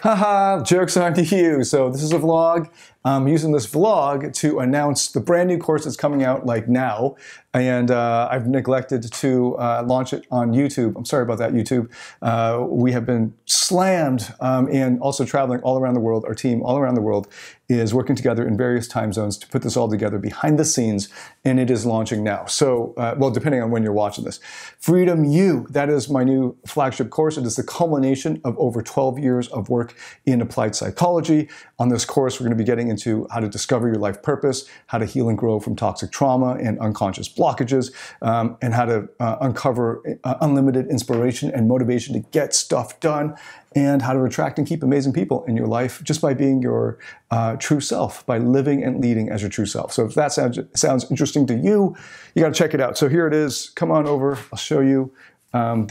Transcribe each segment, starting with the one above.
Haha, joke's on you. So this is a vlog. I'm using this vlog to announce the brand new course that's coming out like now. And I've neglected to launch it on YouTube. I'm sorry about that, YouTube. We have been slammed and also traveling all around the world. Our team all around the world is working together in various time zones to put this all together behind the scenes, and it is launching now. So, well, depending on when you're watching this. Freedom U, that is my new flagship course. It is the culmination of over 12 years of work in applied psychology. On this course, we're going to be getting into how to discover your life purpose, how to heal and grow from toxic trauma and unconscious blockages, and how to uncover unlimited inspiration and motivation to get stuff done, and how to attract and keep amazing people in your life just by being your true self, by living and leading as your true self. So if that sounds interesting to you, you got to check it out. So here it is. Come on over. I'll show you one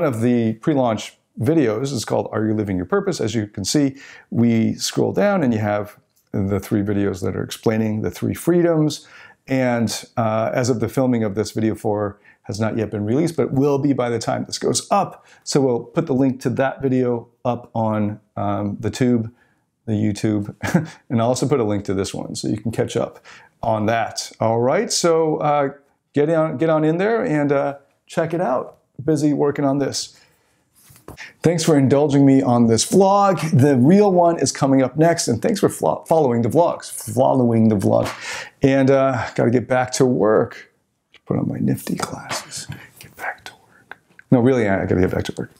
of the pre-launch videos is called Are You Living Your Purpose? As you can see, we scroll down and you have the 3 videos that are explaining the 3 freedoms. And as of the filming of this, video 4 has not yet been released, but will be by the time this goes up. So we'll put the link to that video up on the YouTube, and I'll also put a link to this one so you can catch up on that. All right, so get on in there and check it out. Busy working on this. Thanks for indulging me on this vlog. The real one is coming up next, and thanks for following the vlog. And got to get back to work. Put on my nifty glasses. Get back to work. No, really, I got to get back to work.